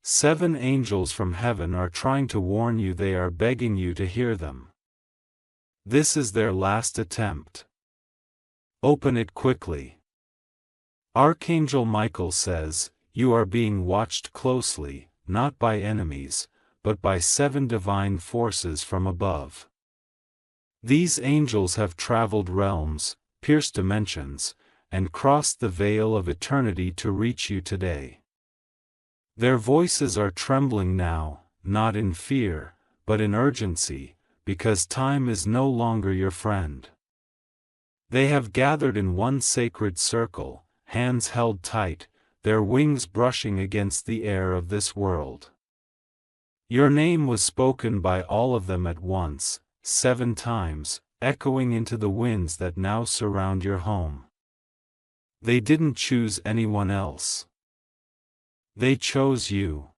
7 angels from heaven are trying to warn you, they are begging you to hear them. This is their last attempt. Open it quickly. Archangel Michael says, you are being watched closely, not by enemies, but by 7 divine forces from above. These angels have traveled realms, pierced dimensions, and crossed the veil of eternity to reach you today. Their voices are trembling now, not in fear, but in urgency, because time is no longer your friend. They have gathered in one sacred circle, hands held tight, their wings brushing against the air of this world. Your name was spoken by all of them at once, 7 times, echoing into the winds that now surround your home. They didn't choose anyone else. They chose you.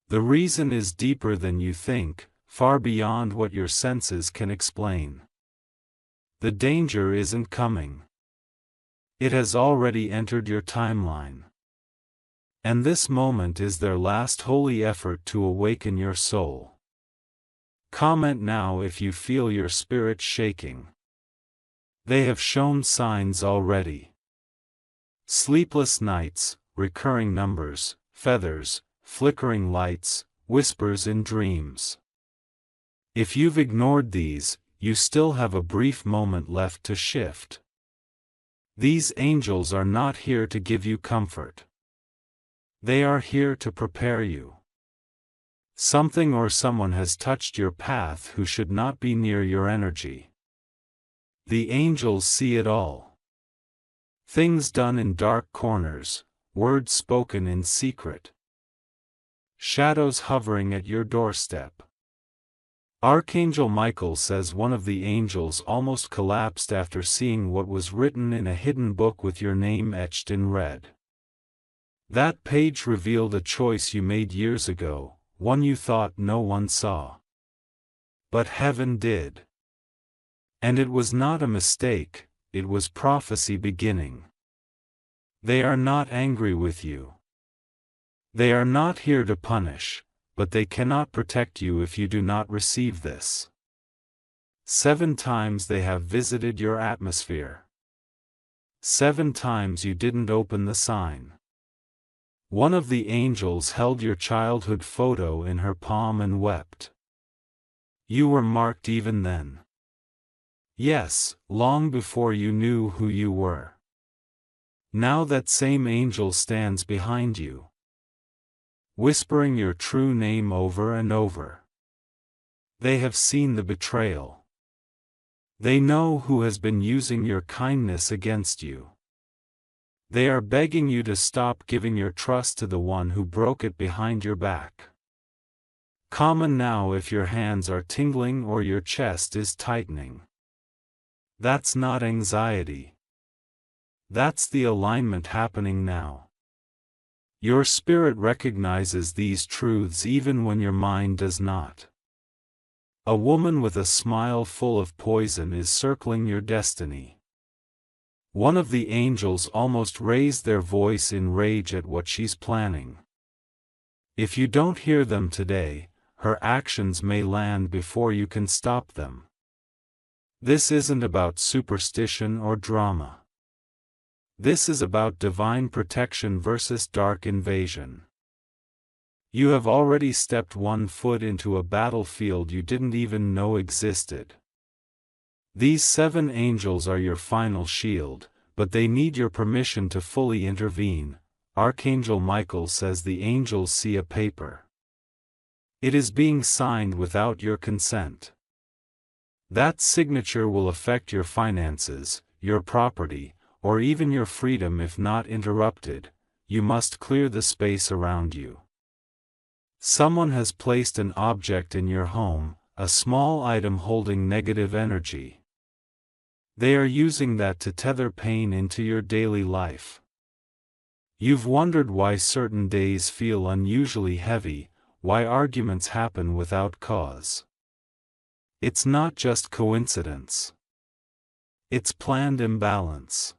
The reason is deeper than you think, far beyond what your senses can explain. The danger isn't coming. It has already entered your timeline. And this moment is their last holy effort to awaken your soul. Comment now if you feel your spirit shaking. They have shown signs already. Sleepless nights, recurring numbers, feathers, flickering lights, whispers in dreams. If you've ignored these, you still have a brief moment left to shift. These angels are not here to give you comfort. They are here to prepare you. Something or someone has touched your path who should not be near your energy. The angels see it all. Things done in dark corners, words spoken in secret. Shadows hovering at your doorstep. Archangel Michael says one of the angels almost collapsed after seeing what was written in a hidden book with your name etched in red. That page revealed a choice you made years ago, one you thought no one saw. But heaven did. And it was not a mistake, it was prophecy beginning. They are not angry with you. They are not here to punish, but they cannot protect you if you do not receive this. 7 times they have visited your atmosphere. 7 times you didn't open the sign. One of the angels held your childhood photo in her palm and wept. You were marked even then. Yes, long before you knew who you were. Now that same angel stands behind you, whispering your true name over and over. They have seen the betrayal. They know who has been using your kindness against you. They are begging you to stop giving your trust to the one who broke it behind your back. Comment now if your hands are tingling or your chest is tightening. That's not anxiety. That's the alignment happening now. Your spirit recognizes these truths even when your mind does not. A woman with a smile full of poison is circling your destiny. One of the angels almost raised their voice in rage at what she's planning. If you don't hear them today, her actions may land before you can stop them. This isn't about superstition or drama. This is about divine protection versus dark invasion. You have already stepped 1 foot into a battlefield you didn't even know existed. These 7 angels are your final shield, but they need your permission to fully intervene. Archangel Michael says the angels see a paper. It is being signed without your consent. That signature will affect your finances, your property, or even your freedom if not interrupted. You must clear the space around you. Someone has placed an object in your home, a small item holding negative energy. They are using that to tether pain into your daily life. You've wondered why certain days feel unusually heavy, why arguments happen without cause. It's not just coincidence. It's planned imbalance.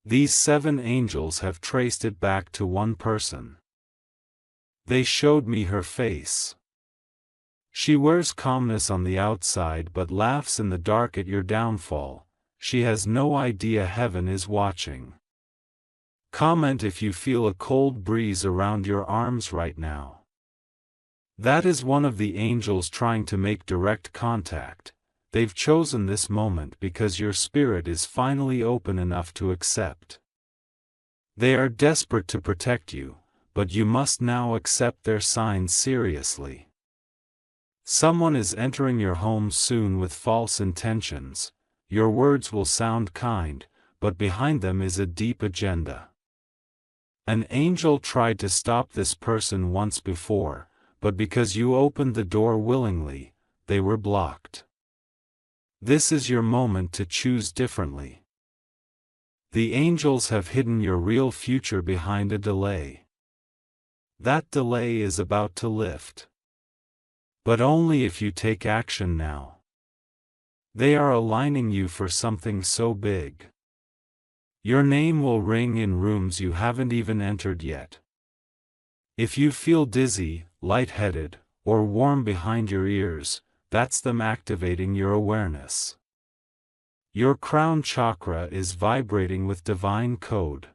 These 7 angels have traced it back to one person. They showed me her face. She wears calmness on the outside but laughs in the dark at your downfall. She has no idea heaven is watching. Comment if you feel a cold breeze around your arms right now. That is one of the angels trying to make direct contact. They've chosen this moment because your spirit is finally open enough to accept. They are desperate to protect you, but you must now accept their signs seriously. Someone is entering your home soon with false intentions. Your words will sound kind, but behind them is a deep agenda. An angel tried to stop this person once before, but because you opened the door willingly, they were blocked. This is your moment to choose differently. The angels have hidden your real future behind a delay. That delay is about to lift. But only if you take action now. They are aligning you for something so big. Your name will ring in rooms you haven't even entered yet. If you feel dizzy, lightheaded, or warm behind your ears, that's them activating your awareness. Your crown chakra is vibrating with divine code.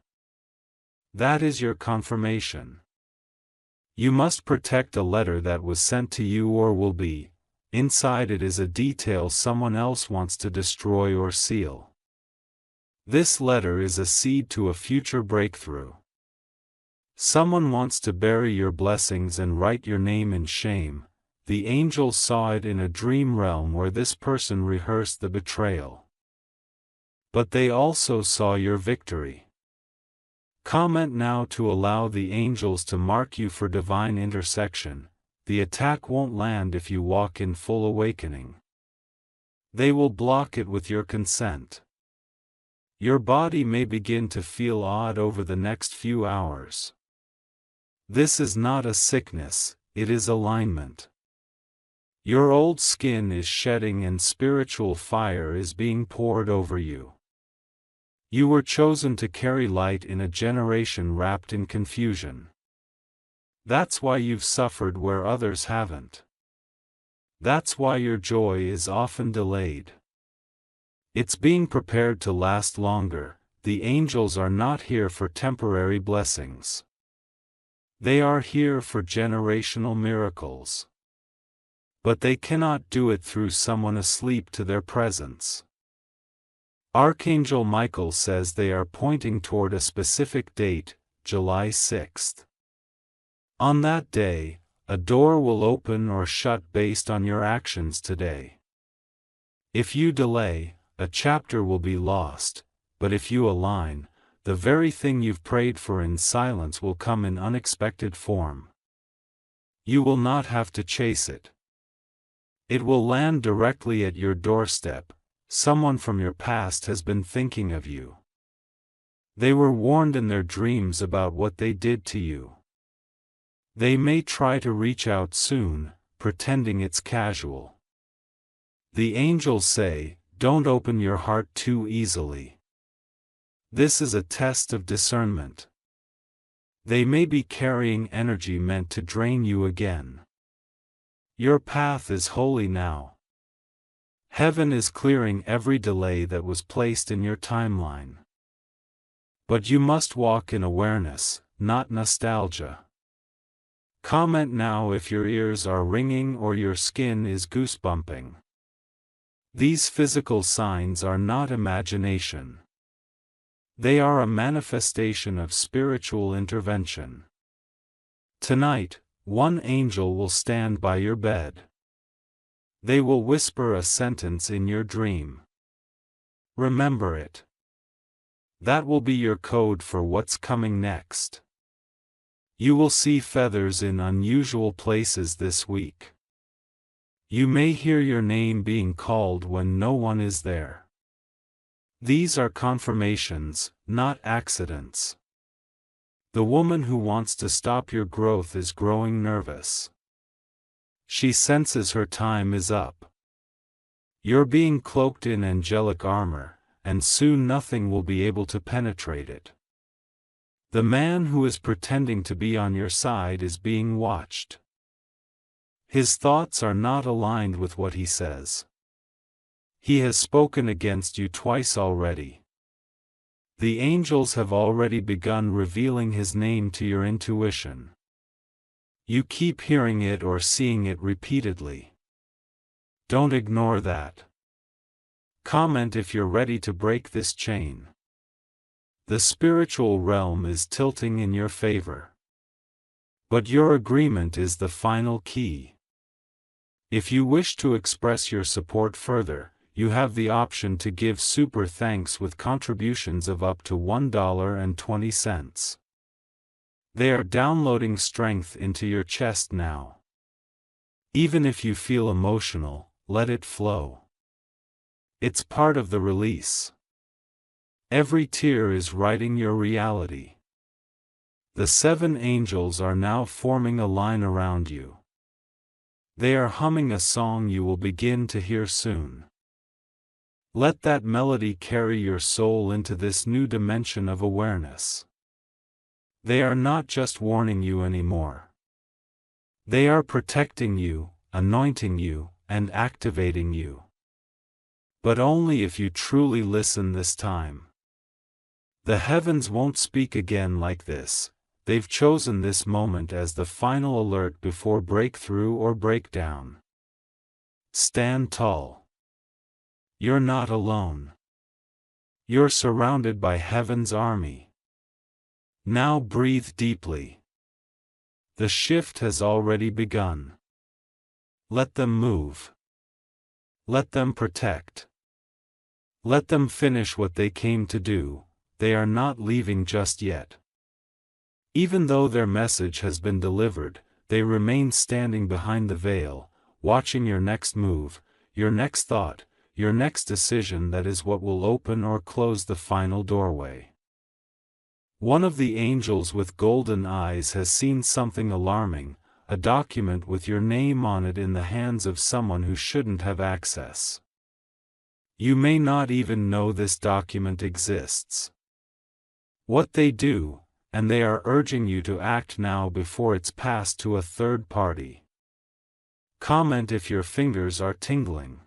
That is your confirmation. You must protect a letter that was sent to you or will be. Inside it is a detail someone else wants to destroy or seal. This letter is a seed to a future breakthrough. Someone wants to bury your blessings and write your name in shame. The angels saw it in a dream realm where this person rehearsed the betrayal. But they also saw your victory. Comment now to allow the angels to mark you for divine intersection. The attack won't land if you walk in full awakening. They will block it with your consent. Your body may begin to feel odd over the next few hours. This is not a sickness, it is alignment. Your old skin is shedding and spiritual fire is being poured over you. You were chosen to carry light in a generation wrapped in confusion. That's why you've suffered where others haven't. That's why your joy is often delayed. It's being prepared to last longer. The angels are not here for temporary blessings. They are here for generational miracles. But they cannot do it through someone asleep to their presence. Archangel Michael says they are pointing toward a specific date, July 6th. On that day, a door will open or shut based on your actions today. If you delay, a chapter will be lost, but if you align, the very thing you've prayed for in silence will come in unexpected form. You will not have to chase it. It will land directly at your doorstep. Someone from your past has been thinking of you. They were warned in their dreams about what they did to you. They may try to reach out soon, pretending it's casual. The angels say, don't open your heart too easily. This is a test of discernment. They may be carrying energy meant to drain you again. Your path is holy now. Heaven is clearing every delay that was placed in your timeline. But you must walk in awareness, not nostalgia. Comment now if your ears are ringing or your skin is goosebumping. These physical signs are not imagination. They are a manifestation of spiritual intervention. Tonight, one angel will stand by your bed. They will whisper a sentence in your dream. Remember it. That will be your code for what's coming next. You will see feathers in unusual places this week. You may hear your name being called when no one is there. These are confirmations, not accidents. The woman who wants to stop your growth is growing nervous. She senses her time is up. You're being cloaked in angelic armor, and soon nothing will be able to penetrate it. The man who is pretending to be on your side is being watched. His thoughts are not aligned with what he says. He has spoken against you twice already. The angels have already begun revealing his name to your intuition. You keep hearing it or seeing it repeatedly. Don't ignore that. Comment if you're ready to break this chain. The spiritual realm is tilting in your favor. But your agreement is the final key. If you wish to express your support further, you have the option to give super thanks with contributions of up to $1.20. They are downloading strength into your chest now. Even if you feel emotional, let it flow. It's part of the release. Every tear is writing your reality. The 7 angels are now forming a line around you. They are humming a song you will begin to hear soon. Let that melody carry your soul into this new dimension of awareness. They are not just warning you anymore. They are protecting you, anointing you, and activating you. But only if you truly listen this time. The heavens won't speak again like this. They've chosen this moment as the final alert before breakthrough or breakdown. Stand tall. You're not alone. You're surrounded by heaven's army. Now breathe deeply. The shift has already begun. Let them move. Let them protect. Let them finish what they came to do. They are not leaving just yet. Even though their message has been delivered, they remain standing behind the veil, watching your next move, your next thought, your next decision. That is what will open or close the final doorway. One of the angels with golden eyes has seen something alarming, a document with your name on it in the hands of someone who shouldn't have access. You may not even know this document exists. What they do, and they are urging you to act now before it's passed to a third party. Comment if your fingers are tingling.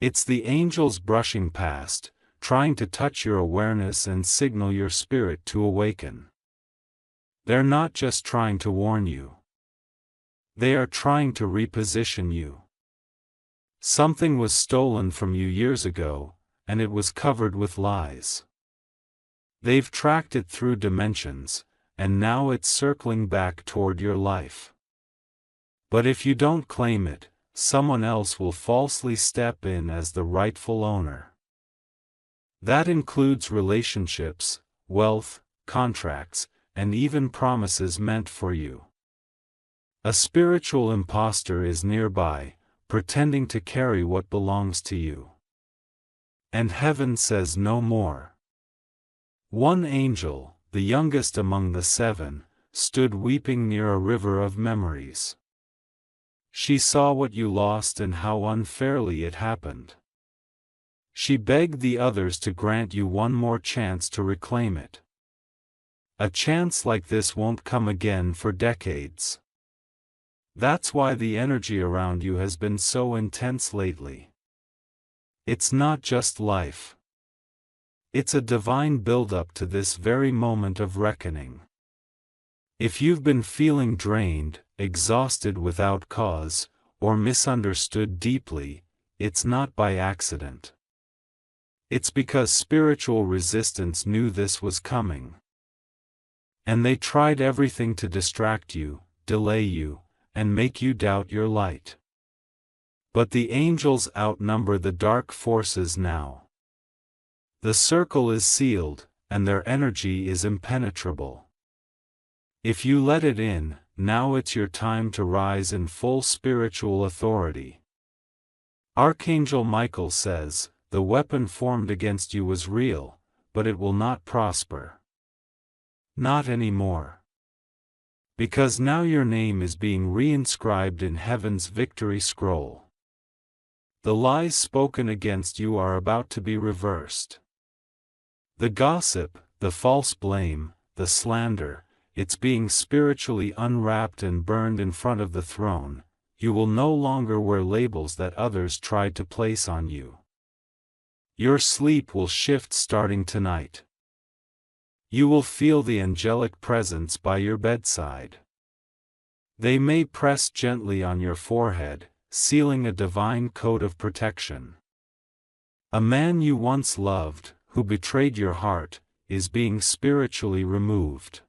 It's the angels brushing past, trying to touch your awareness and signal your spirit to awaken. They're not just trying to warn you. They are trying to reposition you. Something was stolen from you years ago, and it was covered with lies. They've tracked it through dimensions, and now it's circling back toward your life. But if you don't claim it, someone else will falsely step in as the rightful owner. That includes relationships, wealth, contracts, and even promises meant for you. A spiritual imposter is nearby, pretending to carry what belongs to you. And heaven says no more. One angel, the youngest among the 7, stood weeping near a river of memories. She saw what you lost and how unfairly it happened. She begged the others to grant you one more chance to reclaim it. A chance like this won't come again for decades. That's why the energy around you has been so intense lately. It's not just life. It's a divine build-up to this very moment of reckoning. If you've been feeling drained, exhausted without cause, or misunderstood deeply, it's not by accident. It's because spiritual resistance knew this was coming. And they tried everything to distract you, delay you, and make you doubt your light. But the angels outnumber the dark forces now. The circle is sealed, and their energy is impenetrable. If you let it in, now it's your time to rise in full spiritual authority. Archangel Michael says, "The weapon formed against you was real, but it will not prosper." Not anymore. Because now your name is being reinscribed in heaven's victory scroll. The lies spoken against you are about to be reversed. The gossip, the false blame, the slander, it's being spiritually unwrapped and burned in front of the throne. You will no longer wear labels that others tried to place on you. Your sleep will shift starting tonight. You will feel the angelic presence by your bedside. They may press gently on your forehead, sealing a divine code of protection. A man you once loved, who betrayed your heart, is being spiritually removed.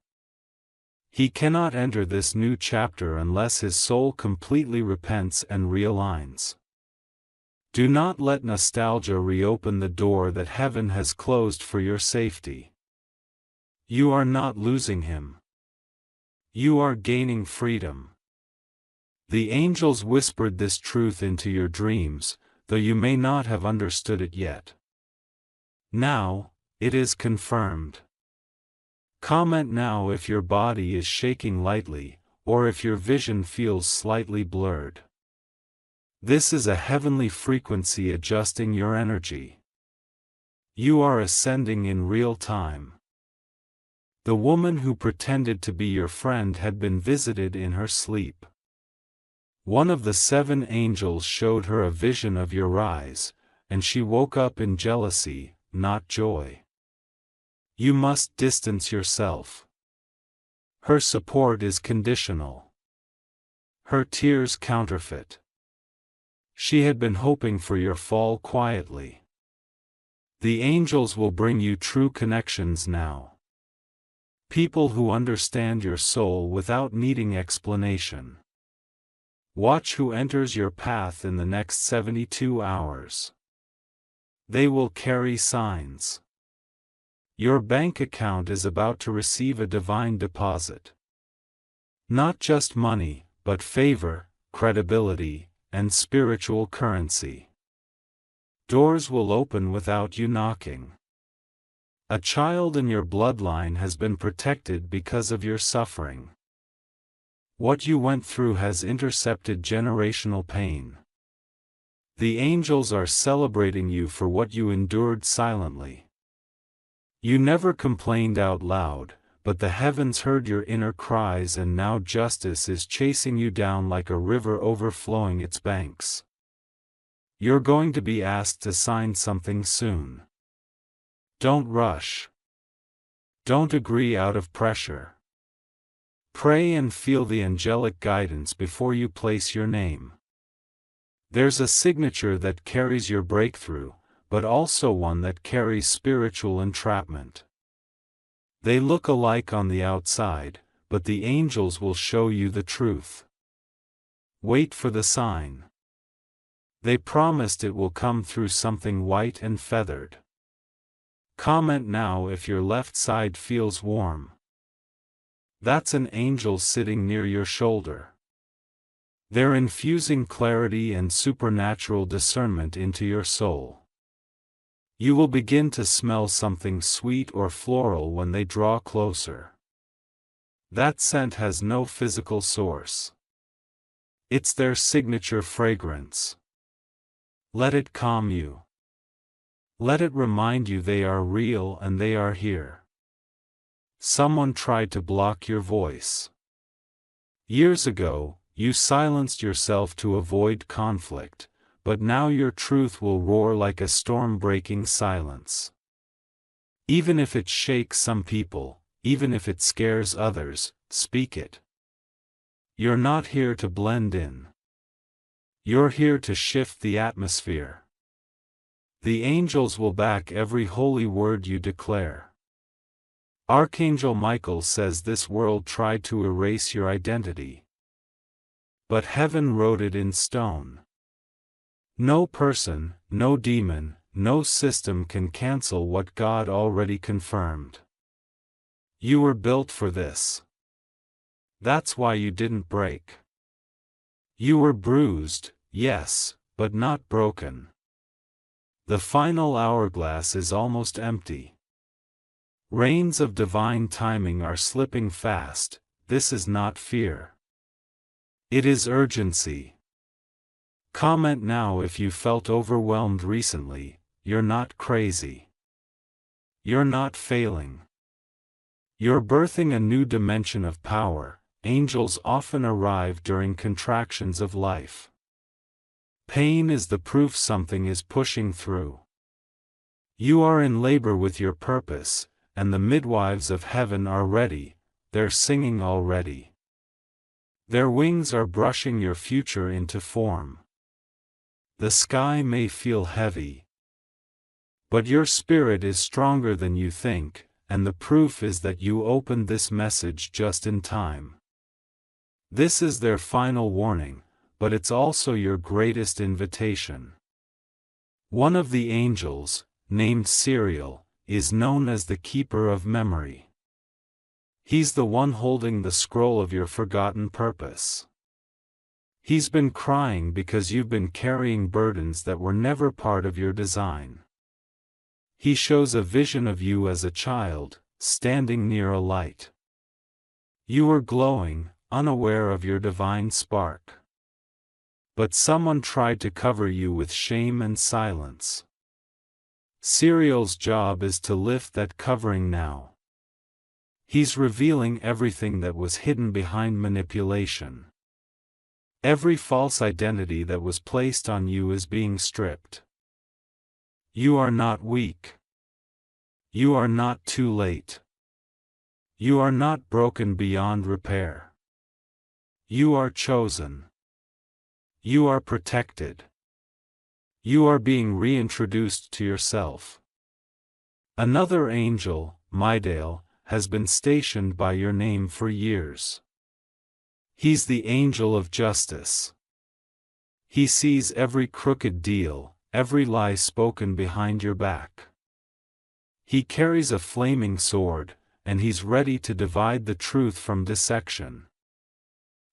He cannot enter this new chapter unless his soul completely repents and realigns. Do not let nostalgia reopen the door that heaven has closed for your safety. You are not losing him. You are gaining freedom. The angels whispered this truth into your dreams, though you may not have understood it yet. Now, it is confirmed. Comment now if your body is shaking lightly, or if your vision feels slightly blurred. This is a heavenly frequency adjusting your energy. You are ascending in real time. The woman who pretended to be your friend had been visited in her sleep. One of the 7 angels showed her a vision of your rise, and she woke up in jealousy, not joy. You must distance yourself. Her support is conditional. Her tears counterfeit. She had been hoping for your fall quietly. The angels will bring you true connections now. People who understand your soul without needing explanation. Watch who enters your path in the next 72 hours. They will carry signs. Your bank account is about to receive a divine deposit. Not just money, but favor, credibility, and spiritual currency. Doors will open without you knocking. A child in your bloodline has been protected because of your suffering. What you went through has intercepted generational pain. The angels are celebrating you for what you endured silently. You never complained out loud, but the heavens heard your inner cries, and now justice is chasing you down like a river overflowing its banks. You're going to be asked to sign something soon. Don't rush. Don't agree out of pressure. Pray and feel the angelic guidance before you place your name. There's a signature that carries your breakthrough, but also one that carries spiritual entrapment. They look alike on the outside, but the angels will show you the truth. Wait for the sign. They promised it will come through something white and feathered. Comment now if your left side feels warm. That's an angel sitting near your shoulder. They're infusing clarity and supernatural discernment into your soul. You will begin to smell something sweet or floral when they draw closer. That scent has no physical source. It's their signature fragrance. Let it calm you. Let it remind you they are real and they are here. Someone tried to block your voice. Years ago, you silenced yourself to avoid conflict, but now your truth will roar like a storm-breaking silence. Even if it shakes some people, even if it scares others, speak it. You're not here to blend in. You're here to shift the atmosphere. The angels will back every holy word you declare. Archangel Michael says this world tried to erase your identity, but heaven wrote it in stone. No person, no demon, no system can cancel what God already confirmed. You were built for this. That's why you didn't break. You were bruised, yes, but not broken. The final hourglass is almost empty. Rains of divine timing are slipping fast. This is not fear. It is urgency. Comment now if you felt overwhelmed recently. You're not crazy. You're not failing. You're birthing a new dimension of power. Angels often arrive during contractions of life. Pain is the proof something is pushing through. You are in labor with your purpose, and the midwives of heaven are ready. They're singing already. Their wings are brushing your future into form. The sky may feel heavy, but your spirit is stronger than you think, and the proof is that you opened this message just in time. This is their final warning, but it's also your greatest invitation. One of the angels, named Siriel, is known as the keeper of memory. He's the one holding the scroll of your forgotten purpose. He's been crying because you've been carrying burdens that were never part of your design. He shows a vision of you as a child, standing near a light. You were glowing, unaware of your divine spark. But someone tried to cover you with shame and silence. Siriel's job is to lift that covering now. He's revealing everything that was hidden behind manipulation. Every false identity that was placed on you is being stripped. You are not weak. You are not too late. You are not broken beyond repair. You are chosen. You are protected. You are being reintroduced to yourself. Another angel, Midael, has been stationed by your name for years. He's the angel of justice. He sees every crooked deal, every lie spoken behind your back. He carries a flaming sword, and he's ready to divide the truth from dissection.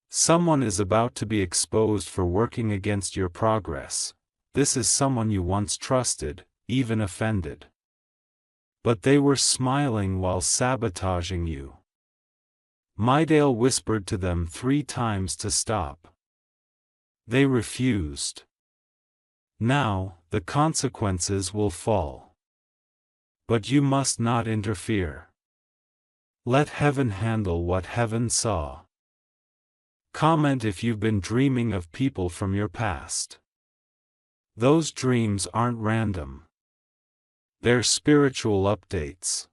Someone is about to be exposed for working against your progress. This is someone you once trusted, even offended. But they were smiling while sabotaging you. Midael whispered to them 3 times to stop. They refused. Now, the consequences will fall. But you must not interfere. Let heaven handle what heaven saw. Comment if you've been dreaming of people from your past. Those dreams aren't random. They're spiritual updates.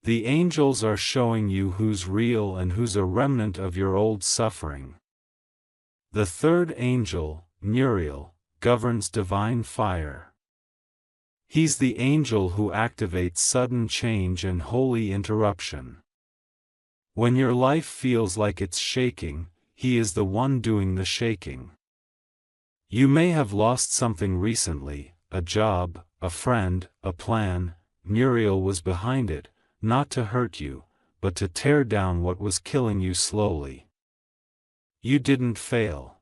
The angels are showing you who's real and who's a remnant of your old suffering. The third angel, Muriel, governs divine fire. He's the angel who activates sudden change and holy interruption. When your life feels like it's shaking, he is the one doing the shaking. You may have lost something recently, a job, a friend, a plan. Muriel was behind it, not to hurt you, but to tear down what was killing you slowly. You didn't fail.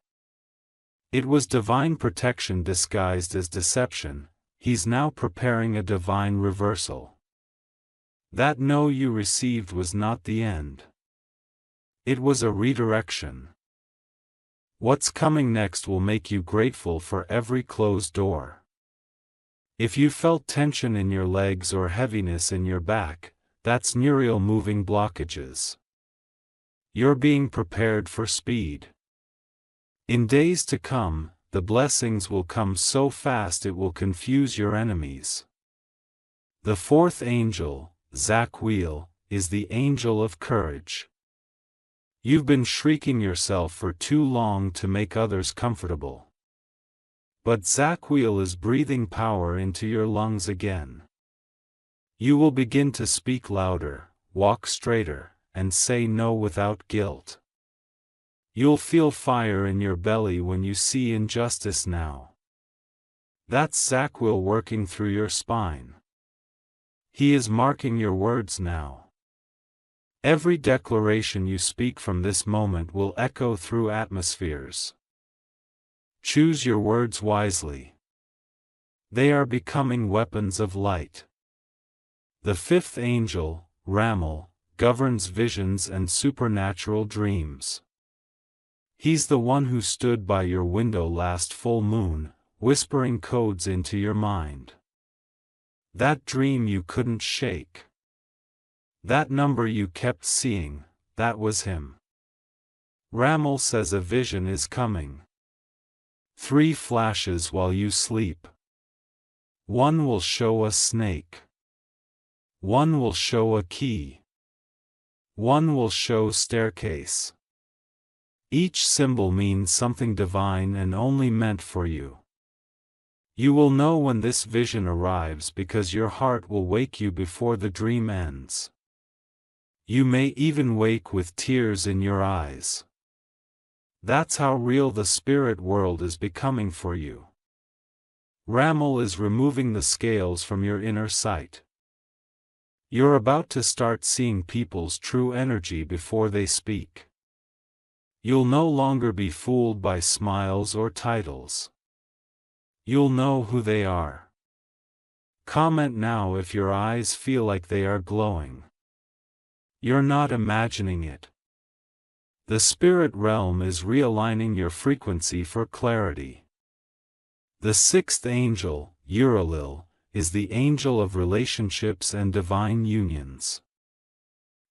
It was divine protection disguised as deception. He's now preparing a divine reversal. That no you received was not the end. It was a redirection. What's coming next will make you grateful for every closed door. If you felt tension in your legs or heaviness in your back, that's Muriel moving blockages. You're being prepared for speed. In days to come, the blessings will come so fast it will confuse your enemies. The fourth angel, Zaquil, is the angel of courage. You've been shrieking yourself for too long to make others comfortable. But Zaquil is breathing power into your lungs again. You will begin to speak louder, walk straighter, and say no without guilt. You'll feel fire in your belly when you see injustice now. That's Zaquil working through your spine. He is marking your words now. Every declaration you speak from this moment will echo through atmospheres. Choose your words wisely. They are becoming weapons of light. The fifth angel, Ramel, governs visions and supernatural dreams. He's the one who stood by your window last full moon, whispering codes into your mind. That dream you couldn't shake. That number you kept seeing, that was him. Ramal says a vision is coming. 3 flashes while you sleep. 1 will show a snake. 1 will show a key. 1 will show staircase. Each symbol means something divine and only meant for you. You will know when this vision arrives because your heart will wake you before the dream ends. You may even wake with tears in your eyes. That's how real the spirit world is becoming for you. Ramal is removing the scales from your inner sight. You're about to start seeing people's true energy before they speak. You'll no longer be fooled by smiles or titles. You'll know who they are. Comment now if your eyes feel like they are glowing. You're not imagining it. The spirit realm is realigning your frequency for clarity. The 6th angel, Uriel, is the angel of relationships and divine unions.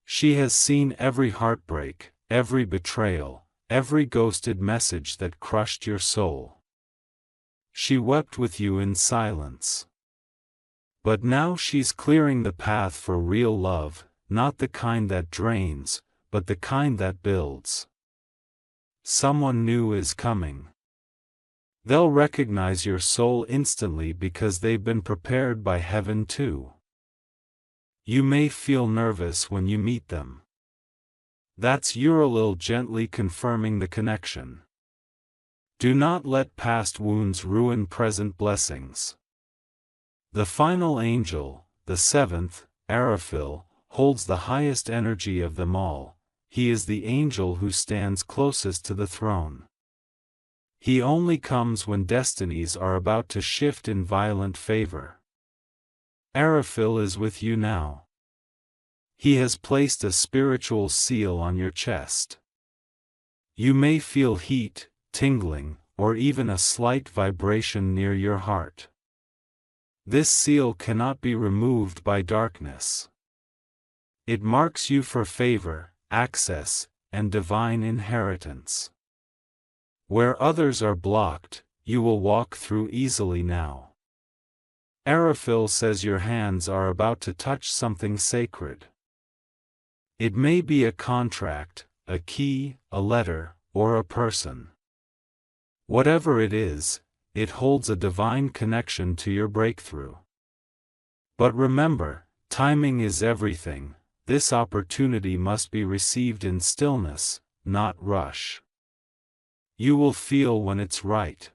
She has seen every heartbreak, every betrayal, every ghosted message that crushed your soul. She wept with you in silence. But now she's clearing the path for real love, not the kind that drains, but the kind that builds. Someone new is coming. They'll recognize your soul instantly because they've been prepared by heaven too. You may feel nervous when you meet them. That's Uriel gently confirming the connection. Do not let past wounds ruin present blessings. The final angel, the 7th, Araphil, holds the highest energy of them all. He is the angel who stands closest to the throne. He only comes when destinies are about to shift in violent favor. Araphil is with you now. He has placed a spiritual seal on your chest. You may feel heat, tingling, or even a slight vibration near your heart. This seal cannot be removed by darkness. It marks you for favor, access, and divine inheritance. Where others are blocked, you will walk through easily now. Araphil says your hands are about to touch something sacred. It may be a contract, a key, a letter, or a person. Whatever it is, it holds a divine connection to your breakthrough. But remember, timing is everything. This opportunity must be received in stillness, not rush. You will feel when it's right.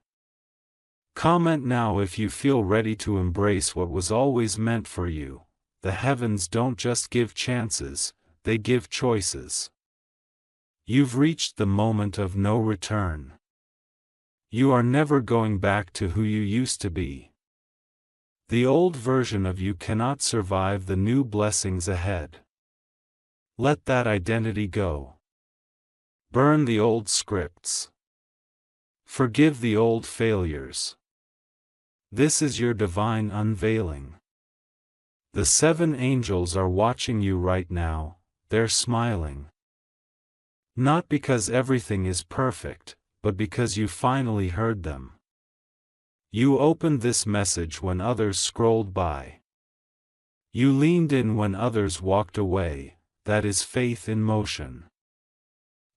Comment now if you feel ready to embrace what was always meant for you. The heavens don't just give chances, they give choices. You've reached the moment of no return. You are never going back to who you used to be. The old version of you cannot survive the new blessings ahead. Let that identity go. Burn the old scripts. Forgive the old failures. This is your divine unveiling. The 7 angels are watching you right now, they're smiling. Not because everything is perfect, but because you finally heard them. You opened this message when others scrolled by. You leaned in when others walked away. That is faith in motion.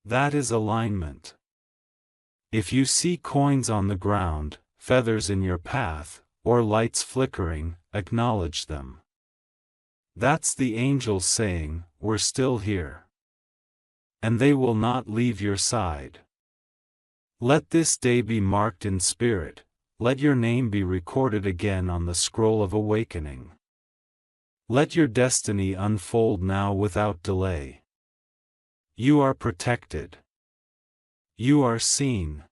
That is alignment. If you see coins on the ground, feathers in your path, or lights flickering, acknowledge them. That's the angels saying, "We're still here." And they will not leave your side. Let this day be marked in spirit, let your name be recorded again on the scroll of awakening. Let your destiny unfold now without delay. You are protected. You are seen.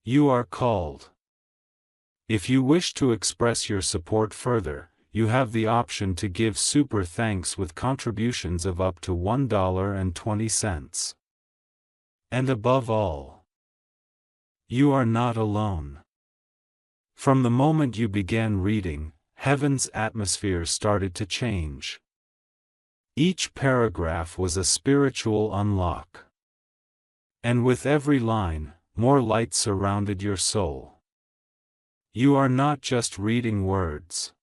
You are called. If you wish to express your support further, you have the option to give super thanks with contributions of up to $1.20. And above all, you are not alone. From the moment you began reading, heaven's atmosphere started to change. Each paragraph was a spiritual unlock. And with every line, more light surrounded your soul. You are not just reading words.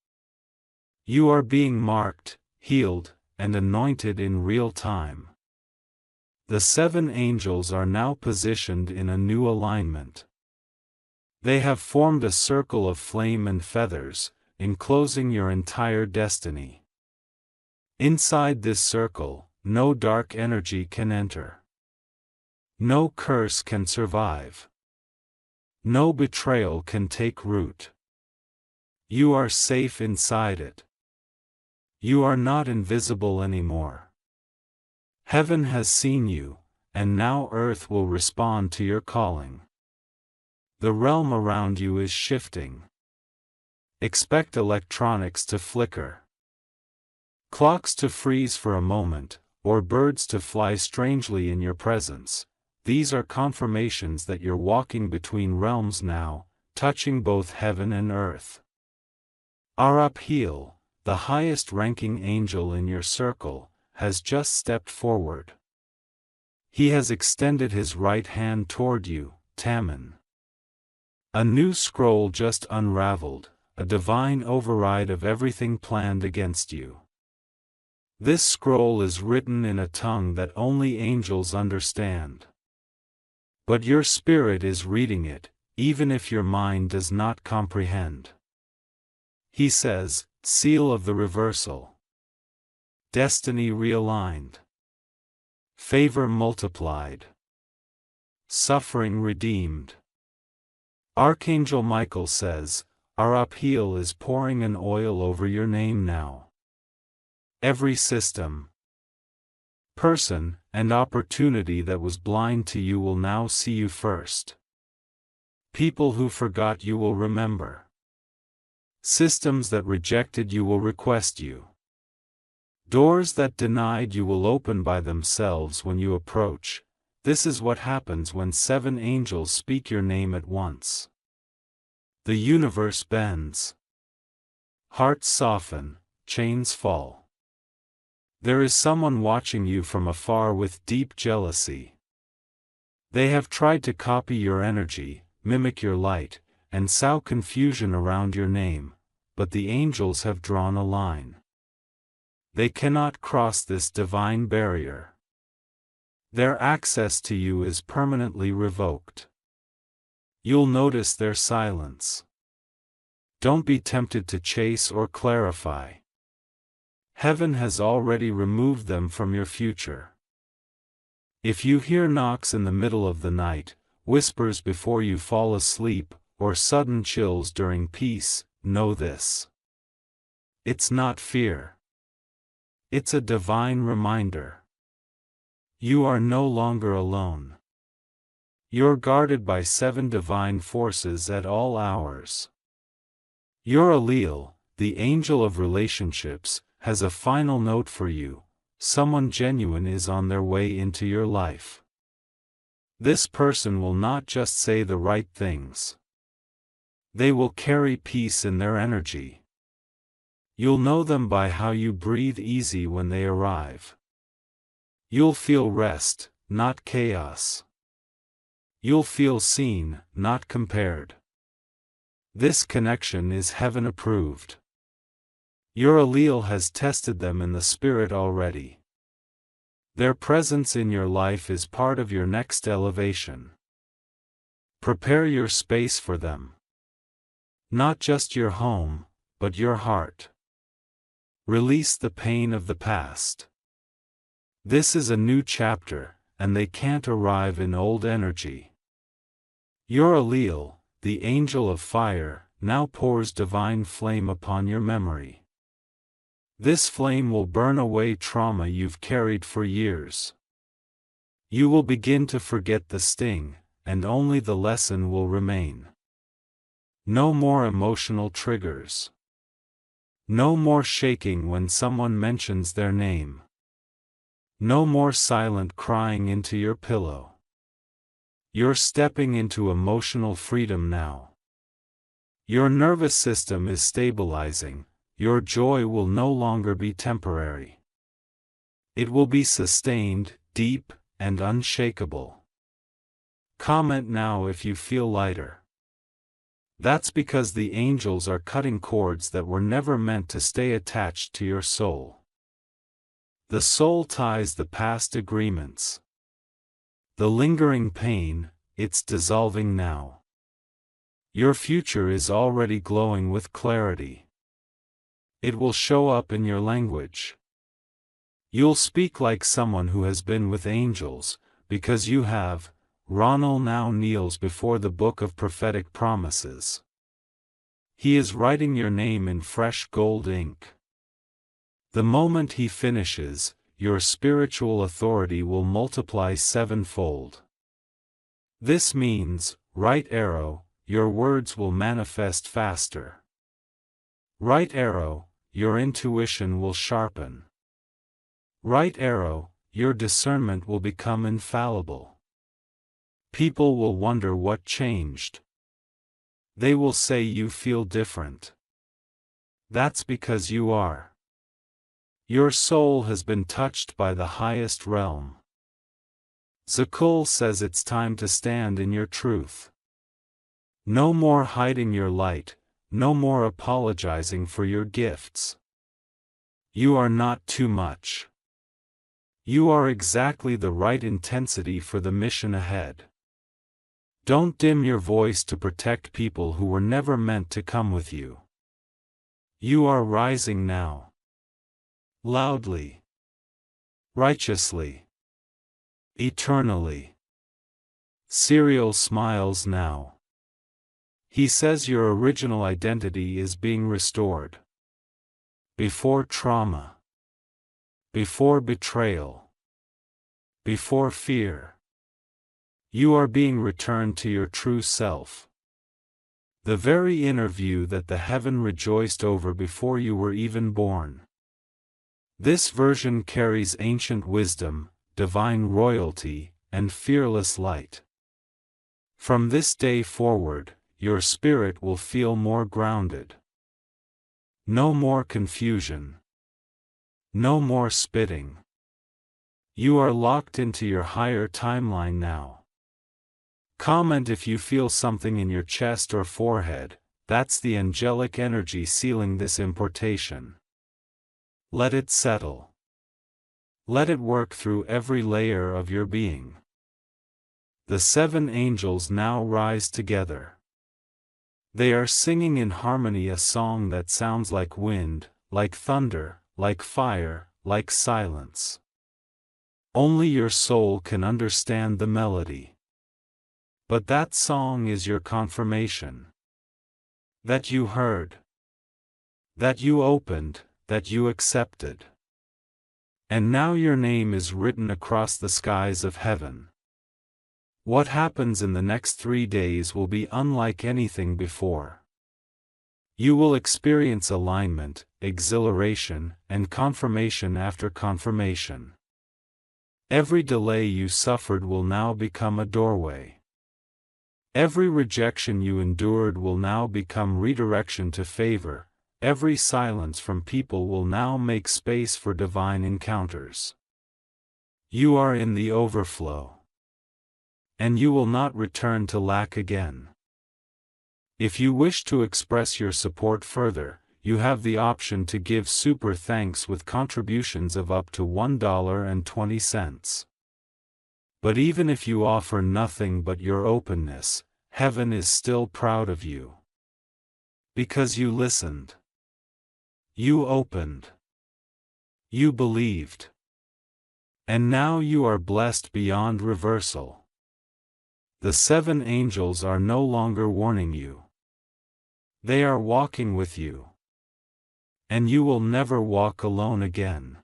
You are being marked, healed, and anointed in real time. The 7 angels are now positioned in a new alignment. They have formed a circle of flame and feathers, enclosing your entire destiny. Inside this circle, no dark energy can enter. No curse can survive. No betrayal can take root. You are safe inside it. You are not invisible anymore. Heaven has seen you, and now earth will respond to your calling. The realm around you is shifting. Expect electronics to flicker, clocks to freeze for a moment, or birds to fly strangely in your presence. These are confirmations that you're walking between realms now, touching both heaven and earth. Arapil, the highest-ranking angel in your circle, has just stepped forward. He has extended his right hand toward you, Taman. A new scroll just unraveled, a divine override of everything planned against you. This scroll is written in a tongue that only angels understand. But your spirit is reading it, even if your mind does not comprehend. He says, seal of the reversal. Destiny realigned. Favor multiplied. Suffering redeemed. Archangel Michael says, Arapil is pouring an oil over your name now. Every system, person, and opportunity that was blind to you will now see you first. People who forgot you will remember. Systems that rejected you will request you. Doors that denied you will open by themselves when you approach. This is what happens when 7 angels speak your name at once. The universe bends. Hearts soften, chains fall. There is someone watching you from afar with deep jealousy. They have tried to copy your energy, mimic your light, and sow confusion around your name, but the angels have drawn a line. They cannot cross this divine barrier. Their access to you is permanently revoked. You'll notice their silence. Don't be tempted to chase or clarify. Heaven has already removed them from your future. If you hear knocks in the middle of the night, whispers before you fall asleep, or sudden chills during peace, know this. It's not fear. It's a divine reminder. You are no longer alone. You're guarded by 7 divine forces at all hours. Your Allele, the angel of relationships, has a final note for you. Someone genuine is on their way into your life. This person will not just say the right things. They will carry peace in their energy. You'll know them by how you breathe easy when they arrive. You'll feel rest, not chaos. You'll feel seen, not compared. This connection is heaven approved. Your Allele has tested them in the spirit already. Their presence in your life is part of your next elevation. Prepare your space for them. Not just your home, but your heart. Release the pain of the past. This is a new chapter, and they can't arrive in old energy. Your Allele, the angel of fire, now pours divine flame upon your memory. This flame will burn away trauma you've carried for years. You will begin to forget the sting, and only the lesson will remain. No more emotional triggers. No more shaking when someone mentions their name. No more silent crying into your pillow. You're stepping into emotional freedom now. Your nervous system is stabilizing. Your joy will no longer be temporary. It will be sustained, deep, and unshakable. Comment now if you feel lighter. That's because the angels are cutting cords that were never meant to stay attached to your soul. The soul ties the past agreements. The lingering pain, it's dissolving now. Your future is already glowing with clarity. It will show up in your language. You'll speak like someone who has been with angels, because you have. Ronald now kneels before the book of prophetic promises. He is writing your name in fresh gold ink. The moment he finishes, your spiritual authority will multiply sevenfold. This means, right arrow, your words will manifest faster. Right arrow, your intuition will sharpen. Right arrow, your discernment will become infallible. People will wonder what changed. They will say you feel different. That's because you are. Your soul has been touched by the highest realm. Zakul says it's time to stand in your truth. No more hiding your light, no more apologizing for your gifts. You are not too much. You are exactly the right intensity for the mission ahead. Don't dim your voice to protect people who were never meant to come with you. You are rising now. Loudly. Righteously. Eternally. Serial smiles now. He says your original identity is being restored. Before trauma. Before betrayal. Before fear. You are being returned to your true self. The very interview that the heaven rejoiced over before you were even born. This version carries ancient wisdom, divine royalty, and fearless light. From this day forward, your spirit will feel more grounded. No more confusion. No more spitting. You are locked into your higher timeline now. Comment if you feel something in your chest or forehead. That's the angelic energy sealing this importation. Let it settle. Let it work through every layer of your being. The seven angels now rise together. They are singing in harmony a song that sounds like wind, like thunder, like fire, like silence. Only your soul can understand the melody. But that song is your confirmation. That you heard. That you opened, that you accepted. And now your name is written across the skies of heaven. What happens in the next 3 days will be unlike anything before. You will experience alignment, exhilaration, and confirmation after confirmation. Every delay you suffered will now become a doorway. Every rejection you endured will now become redirection to favor. Every silence from people will now make space for divine encounters. You are in the overflow. And you will not return to lack again. If you wish to express your support further, you have the option to give super thanks with contributions of up to $1.20. But even if you offer nothing but your openness, heaven is still proud of you. Because you listened. You opened. You believed. And now you are blessed beyond reversal. The seven angels are no longer warning you. They are walking with you. And you will never walk alone again.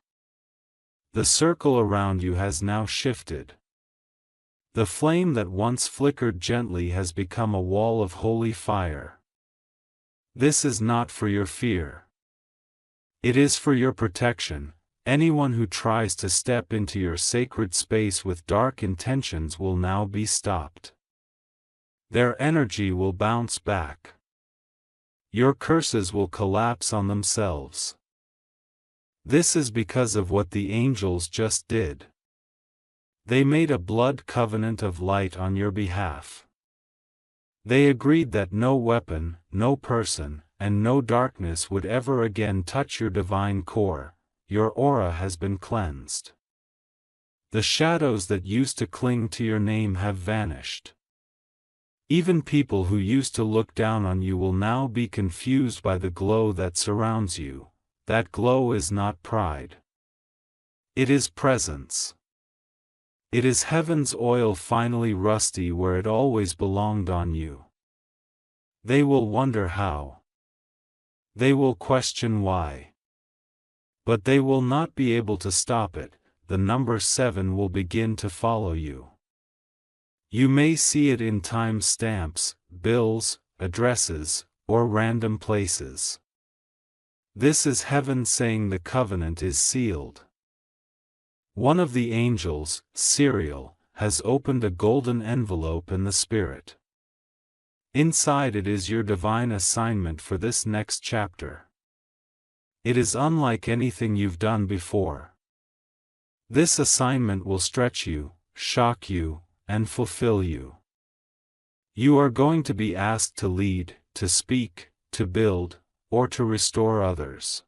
The circle around you has now shifted. The flame that once flickered gently has become a wall of holy fire. This is not for your fear. It is for your protection. Anyone who tries to step into your sacred space with dark intentions will now be stopped. Their energy will bounce back. Your curses will collapse on themselves. This is because of what the angels just did. They made a blood covenant of light on your behalf. They agreed that no weapon, no person, and no darkness would ever again touch your divine core. Your aura has been cleansed. The shadows that used to cling to your name have vanished. Even people who used to look down on you will now be confused by the glow that surrounds you. That glow is not pride. It is presence. It is heaven's oil finally rusty where it always belonged on you. They will wonder how. They will question why. But they will not be able to stop it. The number 7 will begin to follow you. You may see it in time stamps, bills, addresses, or random places. This is heaven saying the covenant is sealed. One of the angels, Cyril, has opened a golden envelope in the spirit. Inside it is your divine assignment for this next chapter. It is unlike anything you've done before. This assignment will stretch you, shock you, and fulfill you. You are going to be asked to lead, to speak, to build, or to restore others.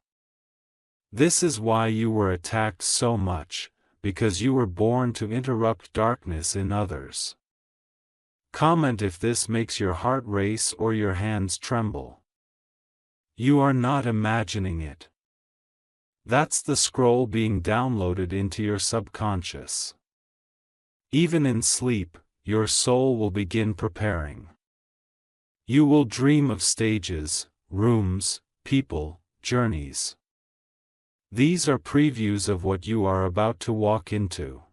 This is why you were attacked so much, because you were born to interrupt darkness in others. Comment if this makes your heart race or your hands tremble. You are not imagining it. That's the scroll being downloaded into your subconscious. Even in sleep, your soul will begin preparing. You will dream of stages, rooms, people, journeys. These are previews of what you are about to walk into.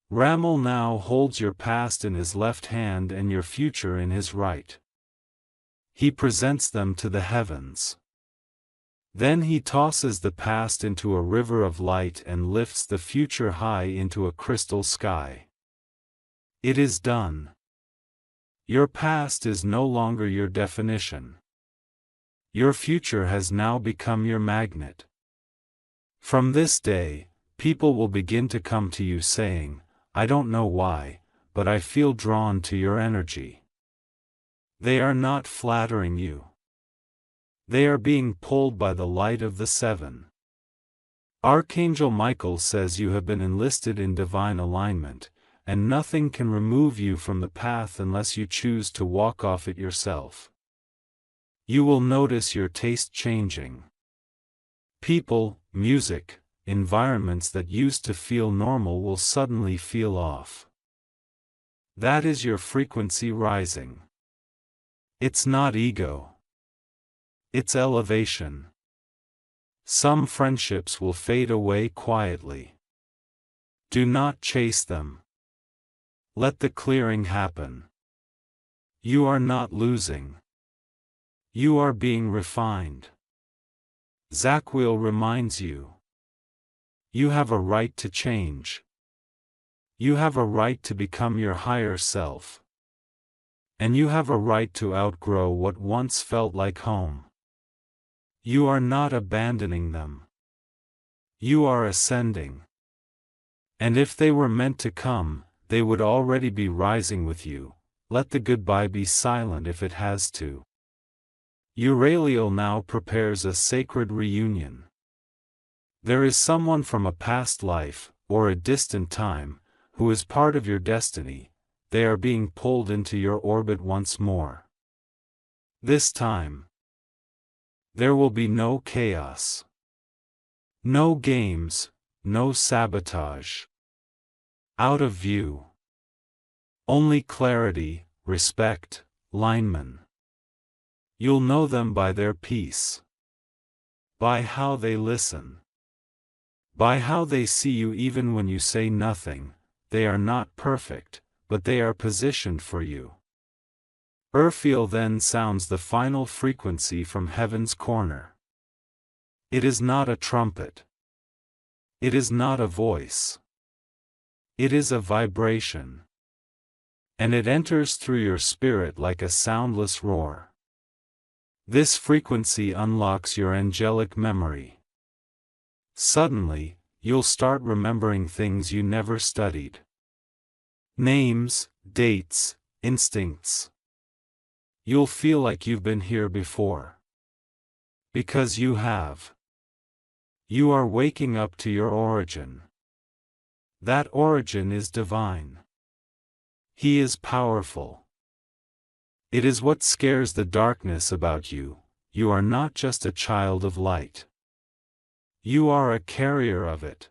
Ramal now holds your past in his left hand and your future in his right. He presents them to the heavens. Then he tosses the past into a river of light and lifts the future high into a crystal sky. It is done. Your past is no longer your definition. Your future has now become your magnet. From this day, people will begin to come to you saying, "I don't know why, but I feel drawn to your energy." They are not flattering you. They are being pulled by the light of the 7. Archangel Michael says you have been enlisted in divine alignment, and nothing can remove you from the path unless you choose to walk off it yourself. You will notice your taste changing. People, music, environments that used to feel normal will suddenly feel off. That is your frequency rising. It's not ego. It's elevation. Some friendships will fade away quietly. Do not chase them. Let the clearing happen. You are not losing. You are being refined. Zaquil reminds you. You have a right to change. You have a right to become your higher self. And you have a right to outgrow what once felt like home. You are not abandoning them. You are ascending. And if they were meant to come, they would already be rising with you. Let the goodbye be silent if it has to. Euraliel now prepares a sacred reunion. There is someone from a past life, or a distant time, who is part of your destiny. They are being pulled into your orbit once more. This time, there will be no chaos. No games, no sabotage. Out of view. Only clarity, respect, linemen. You'll know them by their peace. By how they listen. By how they see you even when you say nothing. They are not perfect, but they are positioned for you. Urfiel then sounds the final frequency from heaven's corner. It is not a trumpet. It is not a voice. It is a vibration. And it enters through your spirit like a soundless roar. This frequency unlocks your angelic memory. Suddenly, you'll start remembering things you never studied. Names, dates, instincts. You'll feel like you've been here before. Because you have. You are waking up to your origin. That origin is divine. He is powerful. It is what scares the darkness about you. You are not just a child of light. You are a carrier of it.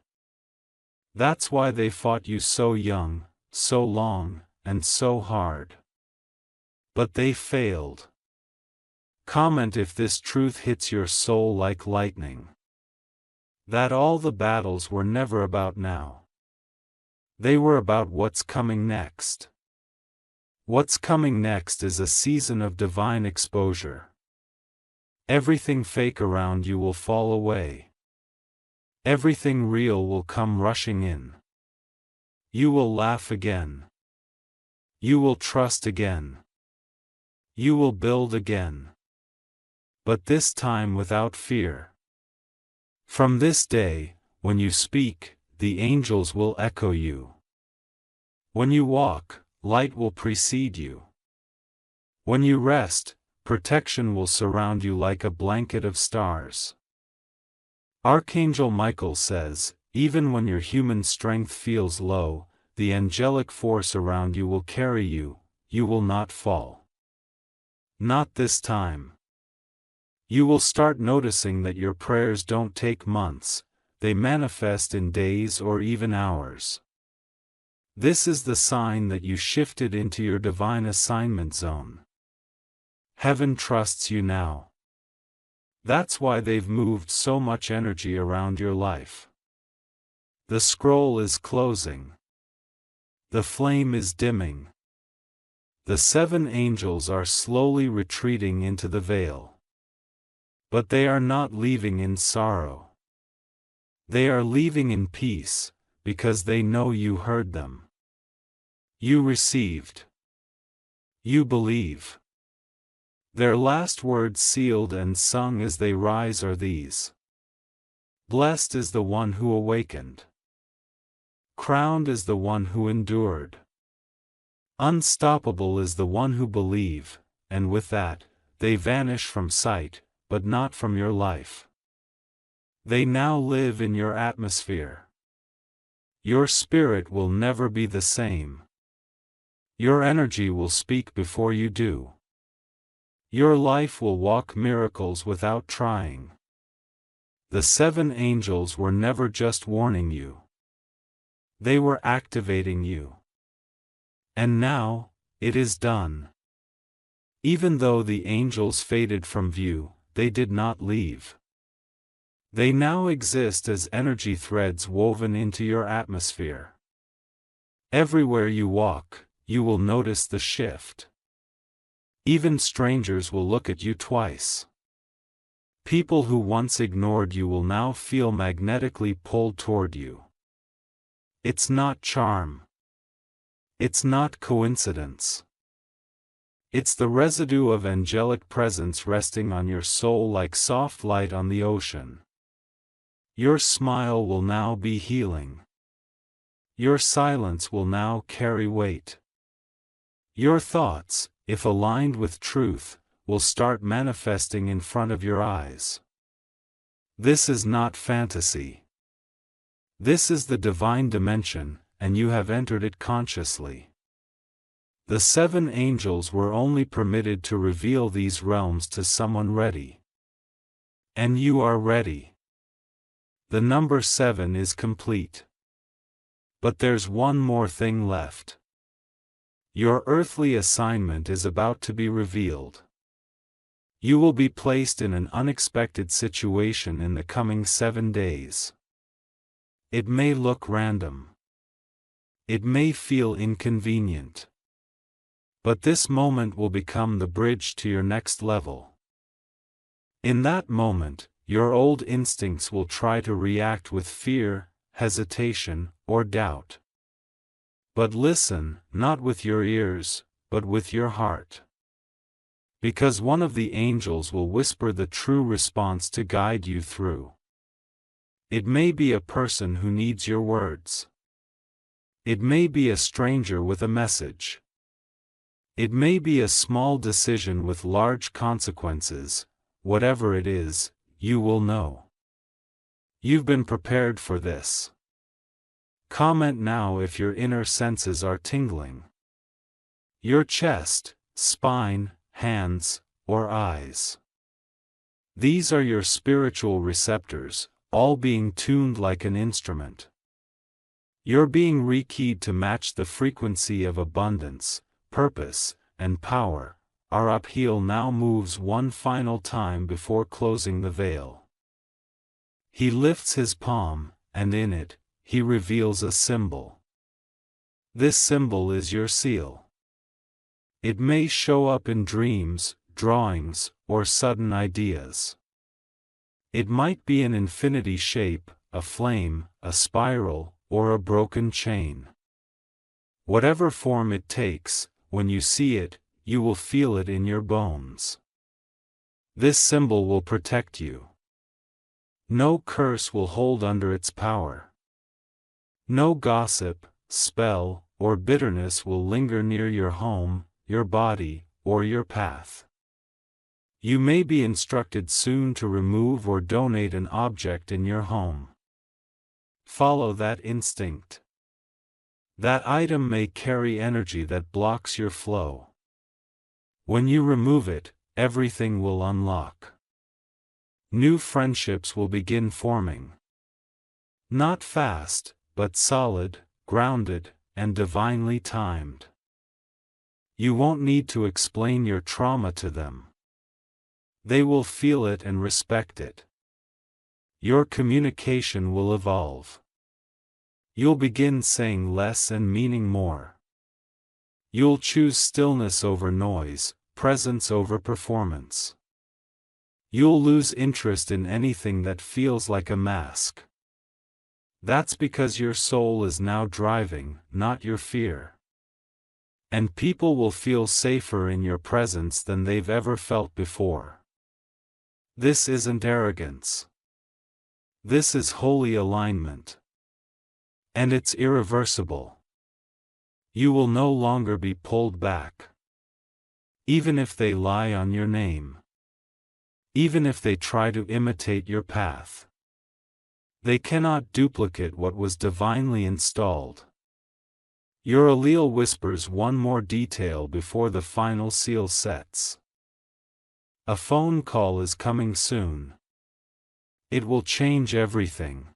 That's why they fought you so young, so long, and so hard. But they failed. Comment if this truth hits your soul like lightning. That all the battles were never about now. They were about what's coming next. What's coming next is a season of divine exposure. Everything fake around you will fall away. Everything real will come rushing in. You will laugh again. You will trust again. You will build again. But this time without fear. From this day, when you speak, the angels will echo you. When you walk, light will precede you. When you rest, protection will surround you like a blanket of stars. Archangel Michael says, even when your human strength feels low, the angelic force around you will carry you, you will not fall. Not this time. You will start noticing that your prayers don't take months, they manifest in days or even hours. This is the sign that you shifted into your divine assignment zone. Heaven trusts you now. That's why they've moved so much energy around your life. The scroll is closing. The flame is dimming. The 7 angels are slowly retreating into the veil. But they are not leaving in sorrow. They are leaving in peace, because they know you heard them. You received. You believe. Their last words sealed and sung as they rise are these. Blessed is the one who awakened. Crowned is the one who endured. Unstoppable is the one who believe, and with that, they vanish from sight, but not from your life. They now live in your atmosphere. Your spirit will never be the same. Your energy will speak before you do. Your life will walk miracles without trying. The 7 angels were never just warning you. They were activating you. And now, it is done. Even though the angels faded from view, they did not leave. They now exist as energy threads woven into your atmosphere. Everywhere you walk, you will notice the shift. Even strangers will look at you twice. People who once ignored you will now feel magnetically pulled toward you. It's not charm. It's not coincidence. It's the residue of angelic presence resting on your soul like soft light on the ocean. Your smile will now be healing. Your silence will now carry weight. Your thoughts, if aligned with truth, will start manifesting in front of your eyes. This is not fantasy. This is the divine dimension, and you have entered it consciously. The 7 angels were only permitted to reveal these realms to someone ready. And you are ready. The number 7 is complete. But there's one more thing left. Your earthly assignment is about to be revealed. You will be placed in an unexpected situation in the coming 7 days. It may look random. It may feel inconvenient. But this moment will become the bridge to your next level. In that moment, your old instincts will try to react with fear, hesitation, or doubt. But listen, not with your ears, but with your heart. Because one of the angels will whisper the true response to guide you through. It may be a person who needs your words. It may be a stranger with a message. It may be a small decision with large consequences. Whatever it is, you will know. You've been prepared for this. Comment now if your inner senses are tingling. Your chest, spine, hands, or eyes. These are your spiritual receptors, all being tuned like an instrument. You're being rekeyed to match the frequency of abundance, purpose, and power. Our upheaval now moves one final time before closing the veil. He lifts his palm, and in it, he reveals a symbol. This symbol is your seal. It may show up in dreams, drawings, or sudden ideas. It might be an infinity shape, a flame, a spiral, or a broken chain. Whatever form it takes, when you see it, you will feel it in your bones. This symbol will protect you. No curse will hold under its power. No gossip, spell, or bitterness will linger near your home, your body, or your path. You may be instructed soon to remove or donate an object in your home. Follow that instinct. That item may carry energy that blocks your flow. When you remove it, everything will unlock. New friendships will begin forming. Not fast, but solid, grounded, and divinely timed. You won't need to explain your trauma to them. They will feel it and respect it. Your communication will evolve. You'll begin saying less and meaning more. You'll choose stillness over noise, presence over performance. You'll lose interest in anything that feels like a mask. That's because your soul is now driving, not your fear. And people will feel safer in your presence than they've ever felt before. This isn't arrogance. This is holy alignment. And it's irreversible. You will no longer be pulled back. Even if they lie on your name. Even if they try to imitate your path. They cannot duplicate what was divinely installed. Your allele whispers one more detail before the final seal sets. A phone call is coming soon. It will change everything.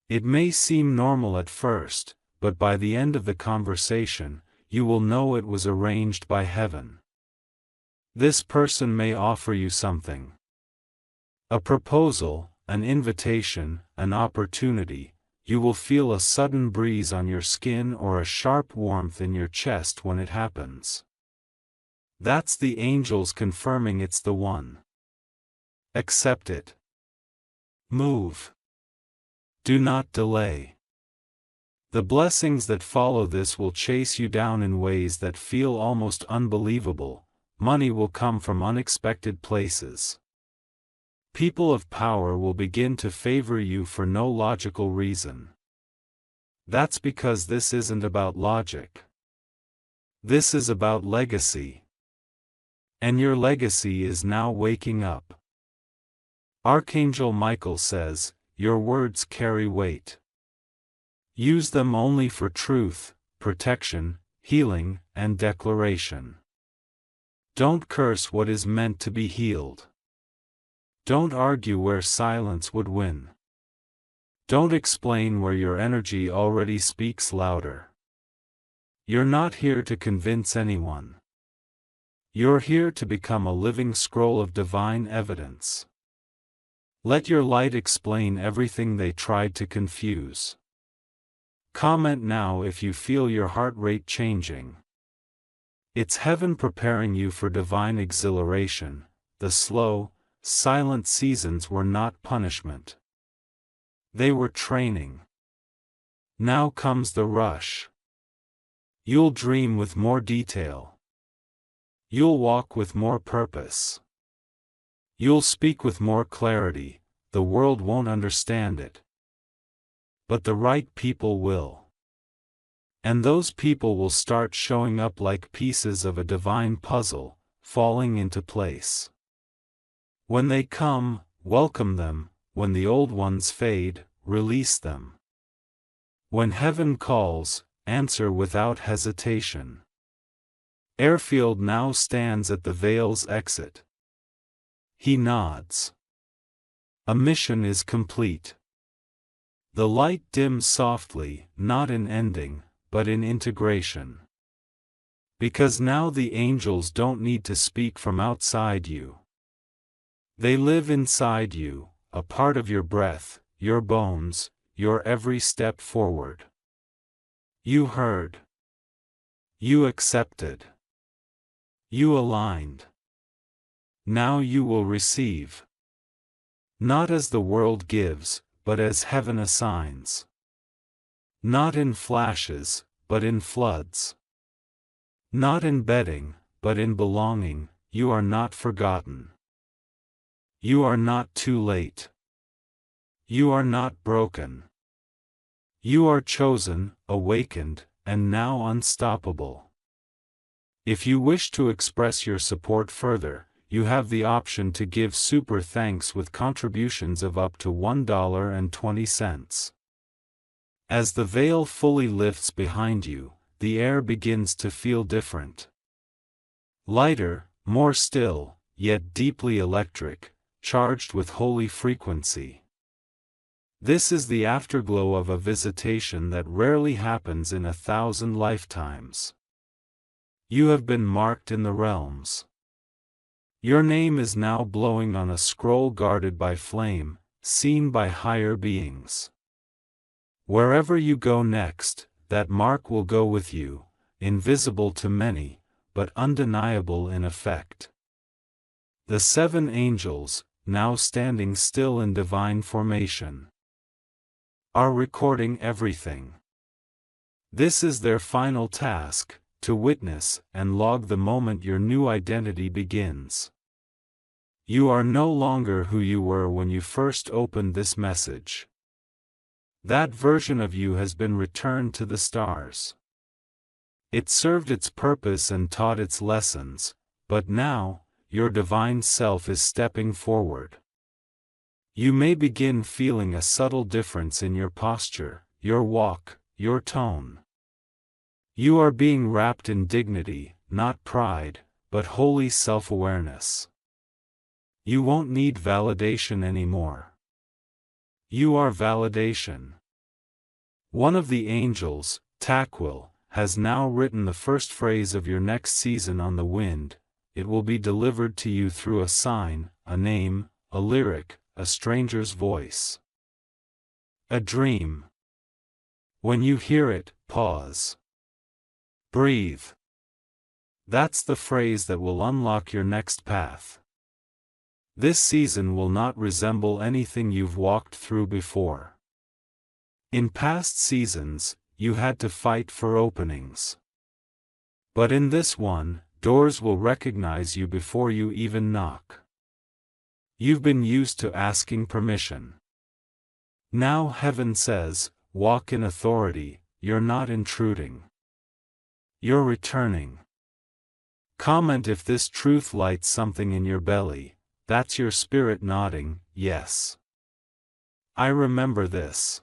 It may seem normal at first, but by the end of the conversation, you will know it was arranged by heaven. This person may offer you something. A proposal, an invitation, an opportunity. You will feel a sudden breeze on your skin or a sharp warmth in your chest when it happens. That's the angels confirming it's the one. Accept it. Move. Do not delay. The blessings that follow this will chase you down in ways that feel almost unbelievable. Money will come from unexpected places. People of power will begin to favor you for no logical reason. That's because this isn't about logic. This is about legacy. And your legacy is now waking up. Archangel Michael says, your words carry weight. Use them only for truth, protection, healing, and declaration. Don't curse what is meant to be healed. Don't argue where silence would win. Don't explain where your energy already speaks louder. You're not here to convince anyone. You're here to become a living scroll of divine evidence. Let your light explain everything they tried to confuse. Comment now if you feel your heart rate changing. It's heaven preparing you for divine exhilaration. The slow, silent seasons were not punishment. They were training. Now comes the rush. You'll dream with more detail. You'll walk with more purpose. You'll speak with more clarity, the world won't understand it. But the right people will. And those people will start showing up like pieces of a divine puzzle, falling into place. When they come, welcome them. When the old ones fade, release them. When heaven calls, answer without hesitation. Airfield now stands at the Vale's exit. He nods. A mission is complete. The light dims softly, not in ending, but in integration. Because now the angels don't need to speak from outside you. They live inside you, a part of your breath, your bones, your every step forward. You heard. You accepted. You aligned. Now you will receive. Not as the world gives, but as heaven assigns. Not in flashes, but in floods. Not in bedding, but in belonging. You are not forgotten. You are not too late. You are not broken. You are chosen, awakened, and now unstoppable. If you wish to express your support further, you have the option to give super thanks with contributions of up to $1.20. As the veil fully lifts behind you, the air begins to feel different. Lighter, more still, yet deeply electric, charged with holy frequency. This is the afterglow of a visitation that rarely happens in 1,000 lifetimes. You have been marked in the realms. Your name is now blowing on a scroll guarded by flame, seen by higher beings. Wherever you go next, that mark will go with you, invisible to many, but undeniable in effect. The 7 angels, now standing still in divine formation, are recording everything. This is their final task, to witness and log the moment your new identity begins. You are no longer who you were when you first opened this message. That version of you has been returned to the stars. It served its purpose and taught its lessons, but now, your divine self is stepping forward. You may begin feeling a subtle difference in your posture, your walk, your tone. You are being wrapped in dignity, not pride, but holy self-awareness. You won't need validation anymore. You are validation. One of the angels, Takwil, has now written the first phrase of your next season on the wind. It will be delivered to you through a sign, a name, a lyric, a stranger's voice. A dream. When you hear it, pause. Breathe. That's the phrase that will unlock your next path. This season will not resemble anything you've walked through before. In past seasons, you had to fight for openings. But in this one, doors will recognize you before you even knock. You've been used to asking permission. Now heaven says, walk in authority. You're not intruding. You're returning. Comment if this truth lights something in your belly. That's your spirit nodding, yes. I remember this.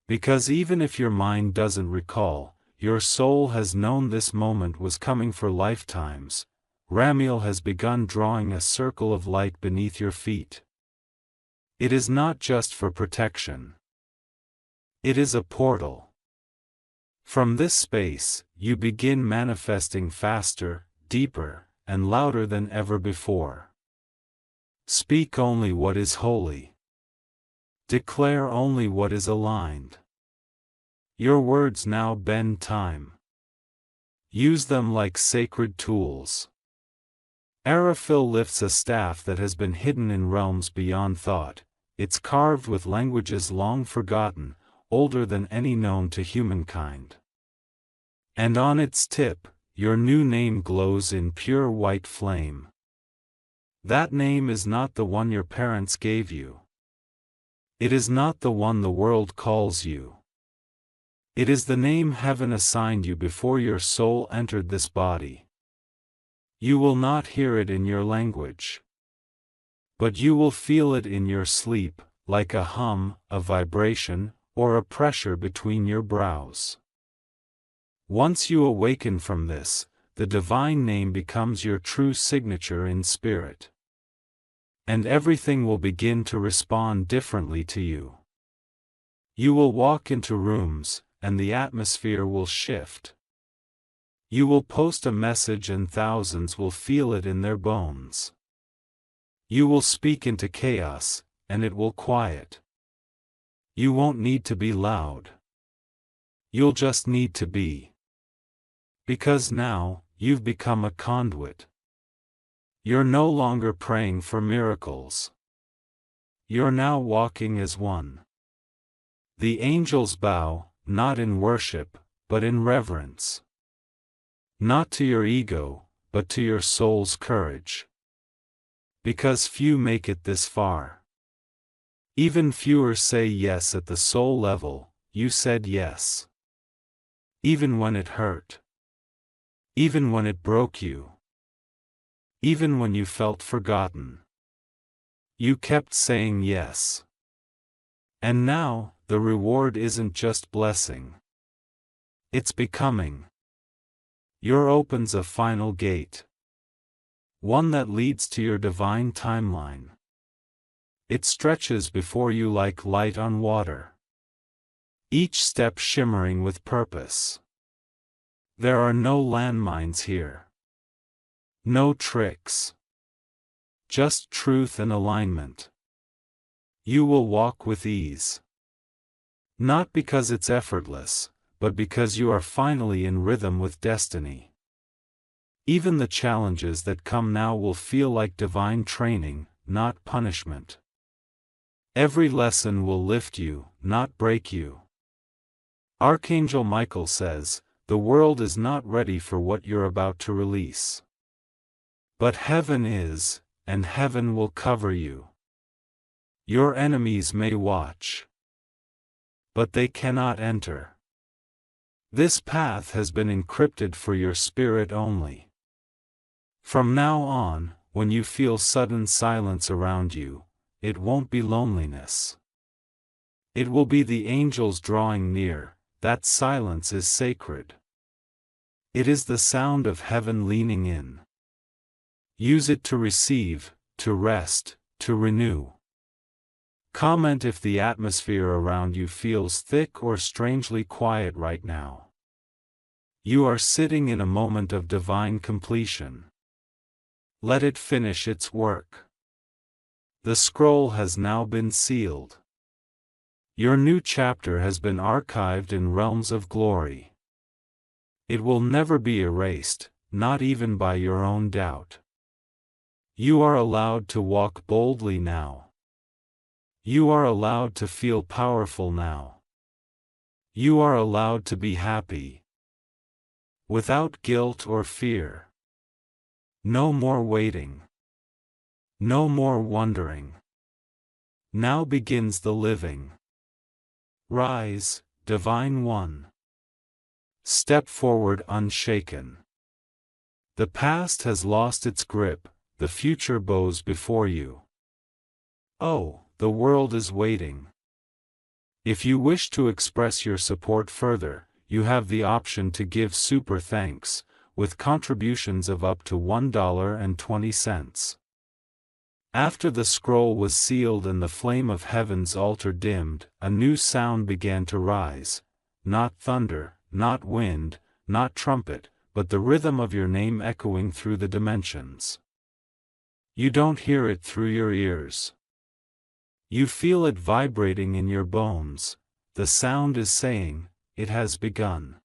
Because even if your mind doesn't recall, your soul has known this moment was coming for lifetimes. Ramiel has begun drawing a circle of light beneath your feet. It is not just for protection. It is a portal. From this space, you begin manifesting faster, deeper, and louder than ever before. Speak only what is holy. Declare only what is aligned. Your words now bend time. Use them like sacred tools. Arafil lifts a staff that has been hidden in realms beyond thought. It's carved with languages long forgotten, older than any known to humankind. And on its tip, your new name glows in pure white flame. That name is not the one your parents gave you. It is not the one the world calls you. It is the name heaven assigned you before your soul entered this body. You will not hear it in your language, but you will feel it in your sleep, like a hum, a vibration, or a pressure between your brows. Once you awaken from this, the divine name becomes your true signature in spirit. And everything will begin to respond differently to you. You will walk into rooms, and the atmosphere will shift. You will post a message and thousands will feel it in their bones. You will speak into chaos, and it will quiet. You won't need to be loud. You'll just need to be. Because now, you've become a conduit. You're no longer praying for miracles. You're now walking as one. The angels bow, not in worship, but in reverence. Not to your ego, but to your soul's courage. Because few make it this far. Even fewer say yes at the soul level. You said yes. Even when it hurt. Even when it broke you. Even when you felt forgotten. You kept saying yes. And now, the reward isn't just blessing. It's becoming. Your opens a final gate. One that leads to your divine timeline. It stretches before you like light on water. Each step shimmering with purpose. There are no landmines here. No tricks. Just truth and alignment. You will walk with ease. Not because it's effortless, but because you are finally in rhythm with destiny. Even the challenges that come now will feel like divine training, not punishment. Every lesson will lift you, not break you. Archangel Michael says, the world is not ready for what you're about to release. But heaven is, and heaven will cover you. Your enemies may watch, but they cannot enter. This path has been encrypted for your spirit only. From now on, when you feel sudden silence around you, it won't be loneliness. It will be the angels drawing near. That silence is sacred. It is the sound of heaven leaning in. Use it to receive, to rest, to renew. Comment if the atmosphere around you feels thick or strangely quiet right now. You are sitting in a moment of divine completion. Let it finish its work. The scroll has now been sealed. Your new chapter has been archived in realms of glory. It will never be erased, not even by your own doubt. You are allowed to walk boldly now. You are allowed to feel powerful now. You are allowed to be happy. Without guilt or fear. No more waiting. No more wondering. Now begins the living. Rise, Divine One. Step forward unshaken. The past has lost its grip, the future bows before you. Oh, the world is waiting. If you wish to express your support further, you have the option to give super thanks, with contributions of up to $1.20. After the scroll was sealed and the flame of heaven's altar dimmed, a new sound began to rise. Not thunder, not wind, not trumpet, but the rhythm of your name echoing through the dimensions. You don't hear it through your ears. You feel it vibrating in your bones. The sound is saying, it has begun.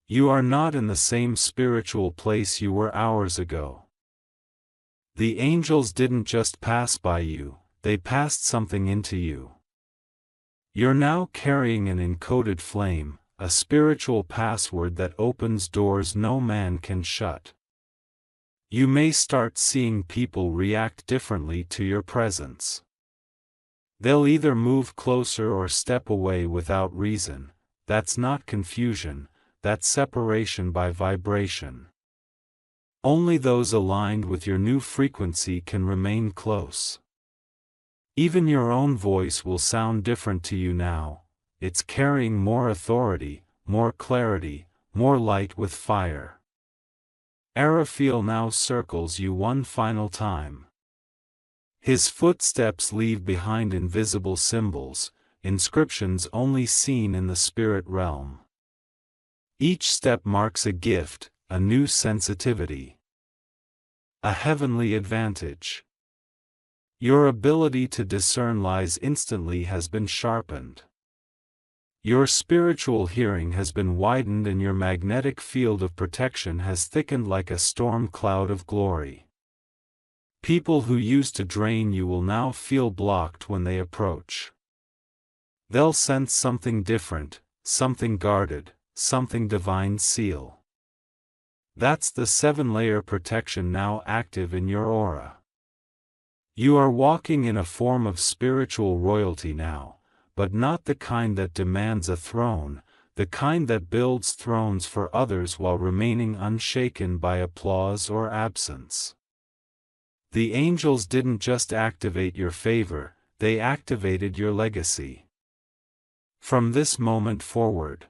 You are not in the same spiritual place you were hours ago. The angels didn't just pass by you, they passed something into you. You're now carrying an encoded flame, a spiritual password that opens doors no man can shut. You may start seeing people react differently to your presence. They'll either move closer or step away without reason. That's not confusion, that's separation by vibration. Only those aligned with your new frequency can remain close. Even your own voice will sound different to you now. It's carrying more authority, more clarity, more light with fire. Araphil now circles you one final time. His footsteps leave behind invisible symbols, inscriptions only seen in the spirit realm. Each step marks a gift, a new sensitivity, a heavenly advantage. Your ability to discern lies instantly has been sharpened. Your spiritual hearing has been widened and your magnetic field of protection has thickened like a storm cloud of glory. People who used to drain you will now feel blocked when they approach. They'll sense something different, something guarded, something divine seal. That's the 7-layer protection now active in your aura. You are walking in a form of spiritual royalty now, but not the kind that demands a throne, the kind that builds thrones for others while remaining unshaken by applause or absence. The angels didn't just activate your favor, they activated your legacy. From this moment forward,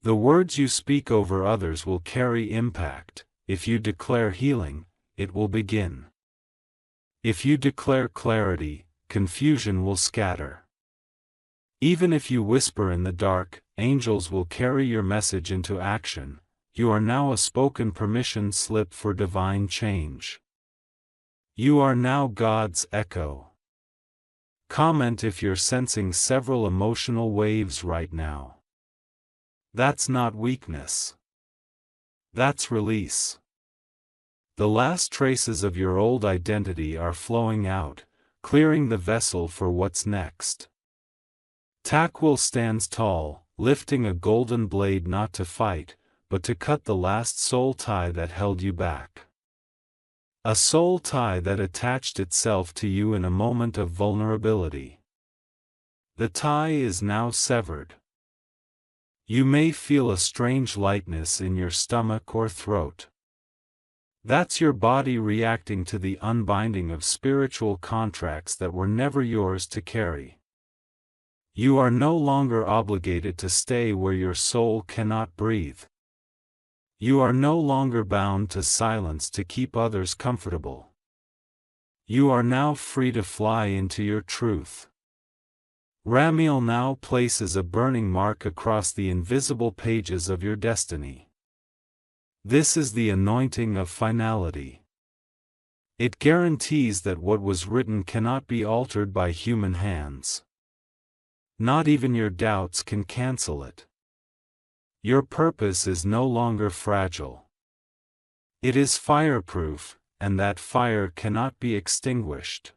the words you speak over others will carry impact. If you declare healing, it will begin. If you declare clarity, confusion will scatter. Even if you whisper in the dark, angels will carry your message into action. You are now a spoken permission slip for divine change. You are now God's echo. Comment if you're sensing several emotional waves right now. That's not weakness. That's release. The last traces of your old identity are flowing out, clearing the vessel for what's next. Takwil stands tall, lifting a golden blade not to fight, but to cut the last soul tie that held you back. A soul tie that attached itself to you in a moment of vulnerability. The tie is now severed. You may feel a strange lightness in your stomach or throat. That's your body reacting to the unbinding of spiritual contracts that were never yours to carry. You are no longer obligated to stay where your soul cannot breathe. You are no longer bound to silence to keep others comfortable. You are now free to fly into your truth. Ramiel now places a burning mark across the invisible pages of your destiny. This is the anointing of finality. It guarantees that what was written cannot be altered by human hands. Not even your doubts can cancel it. Your purpose is no longer fragile. It is fireproof, and that fire cannot be extinguished.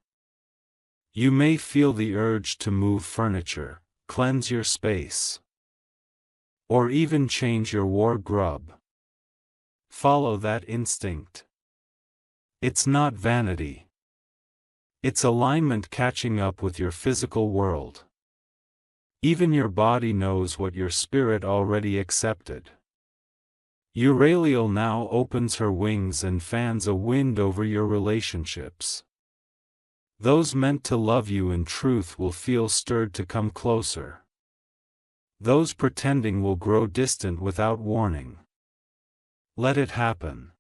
You may feel the urge to move furniture, cleanse your space, or even change your wardrobe. Follow that instinct. It's not vanity. It's alignment catching up with your physical world. Even your body knows what your spirit already accepted. Euraliel now opens her wings and fans a wind over your relationships. Those meant to love you in truth will feel stirred to come closer. Those pretending will grow distant without warning. Let it happen.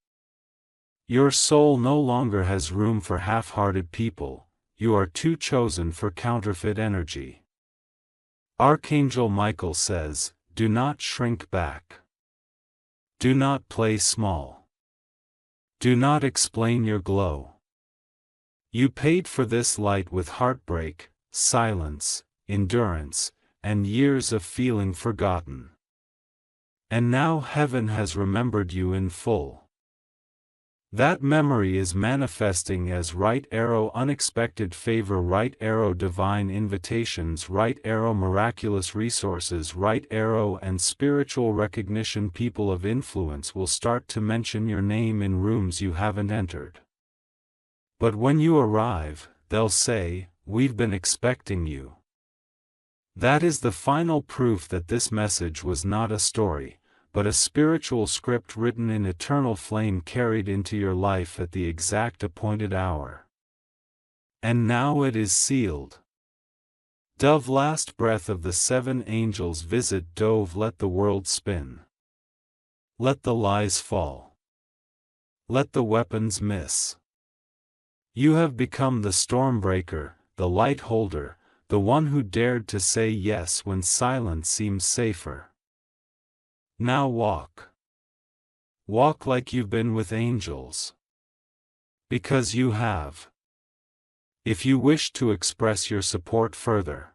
Your soul no longer has room for half-hearted people. You are too chosen for counterfeit energy. Archangel Michael says, do not shrink back. Do not play small. Do not explain your glow. You paid for this light with heartbreak, silence, endurance, and years of feeling forgotten. And now heaven has remembered you in full. That memory is manifesting as right arrow unexpected favor, right arrow divine invitations, right arrow miraculous resources, right arrow and spiritual recognition. People of influence will start to mention your name in rooms you haven't entered. But when you arrive, they'll say, we've been expecting you. That is the final proof that this message was not a story, but a spiritual script written in eternal flame carried into your life at the exact appointed hour. And now it is sealed. Dove, last breath of the 7 angels visit Dove, let the world spin. Let the lies fall. Let the weapons miss. You have become the stormbreaker, the light holder, the one who dared to say yes when silence seems safer. Now walk. Walk like you've been with angels. Because you have. If you wish to express your support further,